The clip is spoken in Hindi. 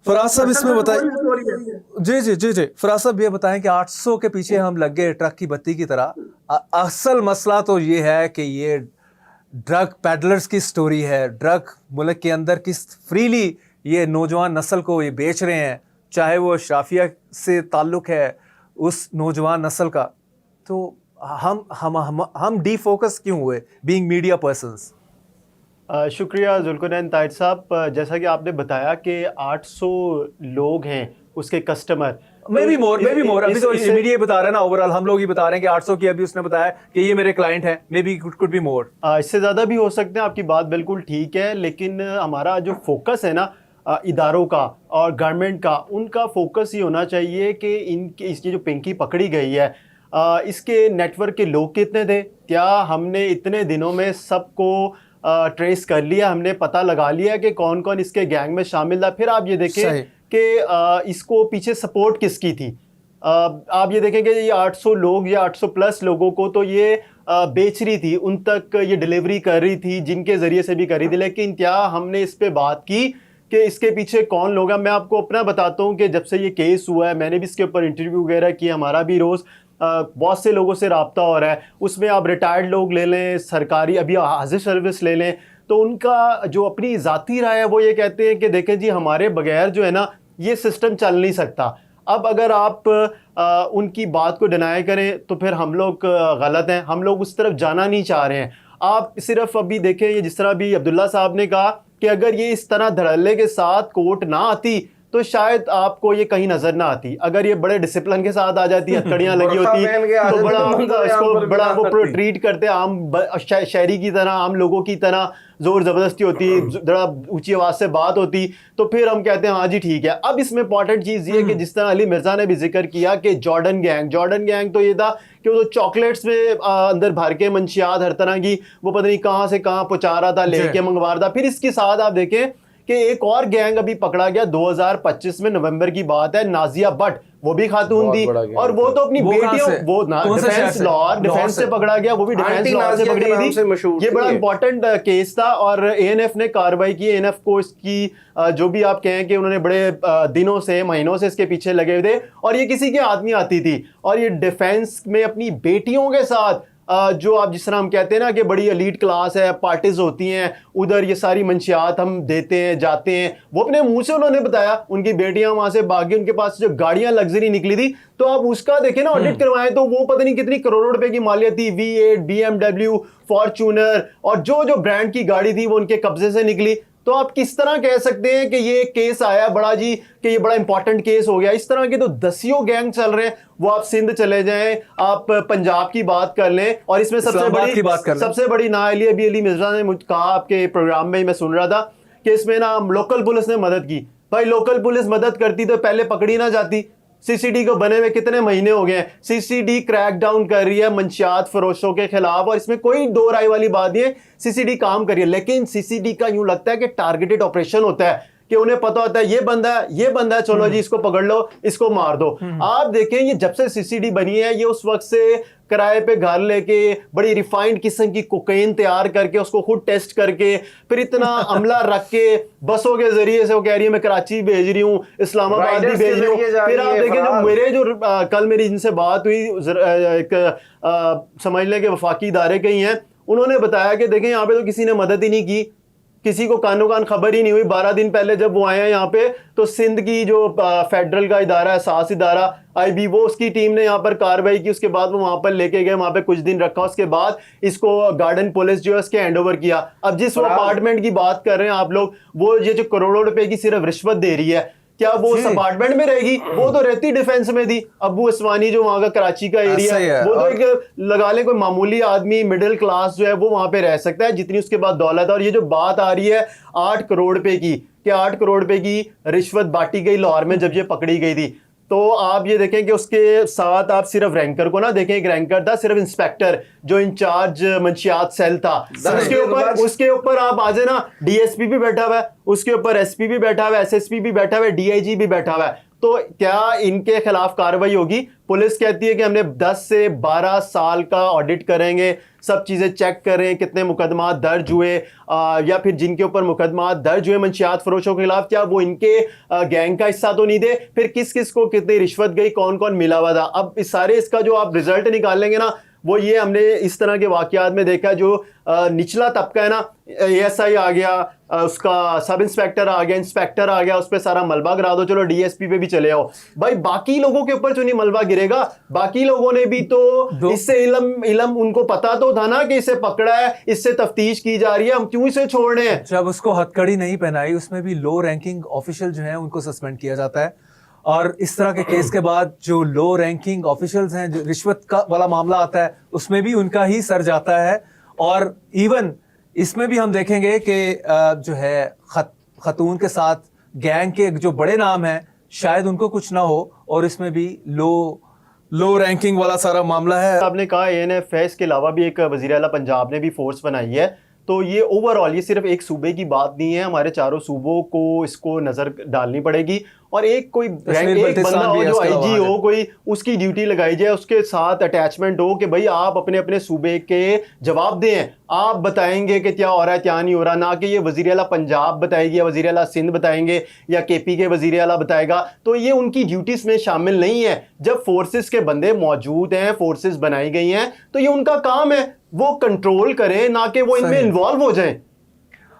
फराज साहब इसमें बताएं। जी जी जी जी, फराज साहब ये बताएं कि 800 के पीछे हम लग गए ट्रक की बत्ती की तरह। असल मसला तो ये है कि ये ड्रग पैडलर्स की स्टोरी है। ड्रग मुल्क के अंदर किस फ्रीली ये नौजवान नस्ल को ये बेच रहे हैं, चाहे वो अशराफिया से ताल्लुक है उस नौजवान नस्ल का। तो हम डीफोकस क्यों हुए बीइंग मीडिया पर्सन्स? शुक्रिया जुल्कुरनैन ताहिर साहब। जैसा कि आपने बताया कि 800 लोग हैं उसके कस्टमर, मे बी मोर अभी तो मीडिया बता रहे हैं ना, ओवरऑल हम लोग ही बता रहे हैं कि 800 की। अभी उसने बताया कि ये मेरे क्लाइंट हैं, may be could be more. इससे ज़्यादा भी हो सकते हैं, आपकी बात बिल्कुल ठीक है। लेकिन हमारा जो फोकस है ना इदारों का और गवर्नमेंट का, उनका फोकस ये होना चाहिए कि इनकी इसकी जो पिंकी पकड़ी गई है इसके नेटवर्क के लोग कितने थे, क्या हमने इतने दिनों में सबको ट्रेस कर लिया, हमने पता लगा लिया कि कौन कौन इसके गैंग में शामिल था। फिर आप ये देखें कि इसको पीछे सपोर्ट किसकी थी। आप ये देखें कि ये 800 लोग या 800 प्लस लोगों को तो ये बेच रही थी, उन तक ये डिलीवरी कर रही थी, जिनके ज़रिए से भी कर रही थी। लेकिन क्या हमने इस पे बात की कि इसके पीछे कौन लोग हैं? मैं आपको अपना बताता हूँ कि जब से ये केस हुआ है मैंने भी इसके ऊपर इंटरव्यू वगैरह किया, हमारा भी रोज़ बहुत से लोगों से रब्ता हो रहा है। उसमें आप रिटायर्ड लोग ले लें, सरकारी अभी हाजिर सर्विस ले लें, तो उनका जो अपनी ज़ाती राय है वो ये कहते हैं कि देखें जी हमारे बगैर जो है ना ये सिस्टम चल नहीं सकता। अब अगर आप उनकी बात को डिनाई करें तो फिर हम लोग गलत हैं, हम लोग उस तरफ जाना नहीं चाह रहे हैं। आप सिर्फ अभी देखें, ये जिस तरह भी अब्दुल्ला साहब ने कहा कि अगर ये इस तरह धड़ल्ले के साथ कोर्ट ना आती तो शायद आपको ये कहीं नजर ना आती। अगर ये बड़े डिसिप्लिन के साथ आ जाती, हथकड़ियां लगी होती तो बड़ा इसको बड़ा वो ट्रीट करते आम शहरी की तरह, आम लोगों की तरह, जोर जबरदस्ती होती, जरा ऊंची आवाज से बात होती, तो फिर हम कहते हैं हाँ जी ठीक है। अब इसमें इंपॉर्टेंट चीज ये है कि जिस तरह अली मिर्जा ने भी जिक्र किया कि जॉर्डन गैंग तो ये था कि वो चॉकलेट्स में अंदर भर के मंशियात हर तरह की वो पता नहीं कहाँ से कहाँ पहुंचा रहा था, लेके मंगवा रहा था। फिर इसके साथ आप देखें कि एक और गैंग अभी पकड़ा गया 2025 में, नवंबर की बात है, नाजिया भट्ट, वो भी खातून थी और वो तो अपनी बेटियों वो डिफेंस से पकड़ा गया, वो भी डिफेंस लॉ से पकड़ी गई थी। ये बड़ा इंपॉर्टेंट केस था और एएनएफ ने कार्रवाई की। एएनएफ को इसकी जो भी आप कहें कि उन्होंने बड़े दिनों से महीनों से इसके पीछे लगे हुए थे और ये किसी के हाथ नहीं आती थी। और ये डिफेंस में अपनी बेटियों के साथ जो आप जिस तरह हम कहते हैं ना कि बड़ी एलीट क्लास है, पार्टीज होती हैं, उधर ये सारी मंशियात हम देते हैं जाते हैं, वो अपने मुंह से उन्होंने बताया। उनकी बेटियां वहां से भागी, उनके पास जो गाड़ियां लग्जरी निकली थी, तो आप उसका देखें ना, ऑडिट करवाएं तो वो पता नहीं कितनी करोड़ों रुपए की मालियत थी। V8, BMW, फॉर्च्यूनर और जो ब्रांड की गाड़ी थी वो उनके कब्जे से निकली। तो आप किस तरह कह सकते हैं कि ये केस आया बड़ा जी, कि ये बड़ा इंपॉर्टेंट केस हो गया? इस तरह के तो दसियों गैंग चल रहे हैं। वो आप सिंध चले जाएं, आप पंजाब की बात कर लें, और इसमें सबसे बड़ी नाअहली अभी अली मिर्जा ने मुझे कहा आपके प्रोग्राम में, मैं सुन रहा था कि इसमें ना लोकल पुलिस ने मदद की। भाई लोकल पुलिस मदद करती तो पहले पकड़ी ना जाती। सीसीडी को बने हुए कितने महीने हो गए हैं, सीसीडी क्रैक डाउन कर रही है मंशियात फरोशों के खिलाफ, और इसमें कोई दो राय वाली बात नहीं है, सीसीडी काम कर रही है। लेकिन सीसीडी का यूं लगता है कि टारगेटेड ऑपरेशन होता है, कि उन्हें पता होता है ये बंदा है, चलो जी इसको पकड़ लो, इसको मार दो। आप देखें ये जब से सीसीडी बनी है, ये उस वक्त से किराए पे घर लेके बड़ी रिफाइंड किस्म की कोकेन तैयार करके उसको खुद टेस्ट करके फिर इतना अमला रख के बसों के जरिए से वो कह रही है मैं कराची भेज रही हूँ, इस्लामाबाद भी भेज रही हूँ। फिर आप देखें कल मेरी जिनसे बात हुई, एक समझ लें कि वफाकी इदारे के ही हैं, उन्होंने बताया कि देखें यहाँ पे तो किसी ने मदद ही नहीं की, किसी को कानो कान खबर ही नहीं हुई। 12 दिन पहले जब वो आए हैं यहाँ पे, तो सिंध की जो फेडरल का इदारा है, सास इदारा IB, वो उसकी टीम ने यहाँ पर कार्रवाई की। उसके बाद वो वहां पर लेके गए, वहां पे कुछ दिन रखा, उसके बाद इसको गार्डन पुलिस जो है उसके हैंड ओवर किया। अब जिस वो अपार्टमेंट की बात कर रहे हैं आप लोग, वो ये जो करोड़ों रुपए की सिर्फ रिश्वत दे रही है, क्या वो उस अपार्टमेंट में रहेगी? वो तो रहती डिफेंस में थी। अबू उस्मानी जो वहां का कराची का एरिया है, वो तो एक लगा ले कोई मामूली आदमी मिडिल क्लास जो है वो वहां पे रह सकता है, जितनी उसके बाद दौलत है। और ये जो बात आ रही है 8 करोड़ रुपए की, कि 8 करोड़ रुपए की रिश्वत बांटी गई लाहौर में जब ये पकड़ी गई थी, तो आप ये देखें कि उसके साथ आप सिर्फ रैंकर को ना देखें, एक रैंकर था सिर्फ इंस्पेक्टर जो इंचार्ज मंशियात सेल था, उसके ऊपर आप आ जाए ना, DSP भी बैठा हुआ है, उसके ऊपर SP भी बैठा हुआ है, SSP भी बैठा हुआ है, DIG भी बैठा हुआ है। तो क्या इनके खिलाफ कार्रवाई होगी? पुलिस कहती है कि हमने 10 से 12 साल का ऑडिट करेंगे, सब चीज़ें चेक करें, कितने मुकदमा दर्ज हुए, या फिर जिनके ऊपर मुकदमा दर्ज हुए मंशियात फरोशों के खिलाफ, क्या वो इनके गैंग का हिस्सा तो नहीं दे? फिर किस किस को कितनी रिश्वत गई, कौन कौन मिला हुआ था? अब इस सारे इसका जो आप रिजल्ट निकालेंगे ना, वो ये हमने इस तरह के वाकयात में देखा, जो निचला तबका है ना, एएसआई आ गया, उसका सब इंस्पेक्टर आ गया, इंस्पेक्टर आ गया, उस पर सारा मलबा गिरा दो, चलो डीएसपी पे भी चले आओ भाई, बाकी लोगों के ऊपर जो नहीं मलबा गिरेगा, बाकी लोगों ने भी तो इससे इलम उनको पता तो था ना कि इसे पकड़ा है, इससे तफ्तीश की जा रही है, हम क्यों इसे छोड़ रहे हैं? जब उसको हथकड़ी नहीं पहनाई, उसमें भी लो रैंकिंग ऑफिशियल जो है उनको सस्पेंड किया जाता है। और इस तरह के केस के बाद जो लो रैंकिंग ऑफिशियल्स हैं, जो रिश्वत का वाला मामला आता है, उसमें भी उनका ही सर जाता है। और इवन इसमें भी हम देखेंगे कि जो है खतून के साथ गैंग के जो बड़े नाम हैं, शायद उनको कुछ ना हो, और इसमें भी लो रैंकिंग वाला सारा मामला है। आपने कहा एएनएफएस के अलावा भी एक वज़ीर आला पंजाब ने भी फोर्स बनाई है, तो ये ओवरऑल, ये सिर्फ एक सूबे की बात नहीं है, हमारे चारों सूबों को इसको नजर डालनी पड़ेगी। और एक कोई एक बंदा हो जो आईजी हो, कोई उसकी ड्यूटी लगाई जाए, उसके साथ अटैचमेंट हो कि भाई आप अपने अपने सूबे के जवाब दें, आप बताएंगे कि क्या हो रहा है क्या नहीं हो रहा, ना कि ये वज़ीर आला पंजाब बताएगी या वज़ीर आला सिंध बताएंगे या केपी के वज़ीर आला बताएगा। तो ये उनकी ड्यूटीज में शामिल नहीं है। जब फोर्सेस के बंदे मौजूद हैं, फोर्सेस बनाई गई हैं, तो ये उनका काम है, वो कंट्रोल करें, ना कि वो इनमें इन्वॉल्व हो जाएं।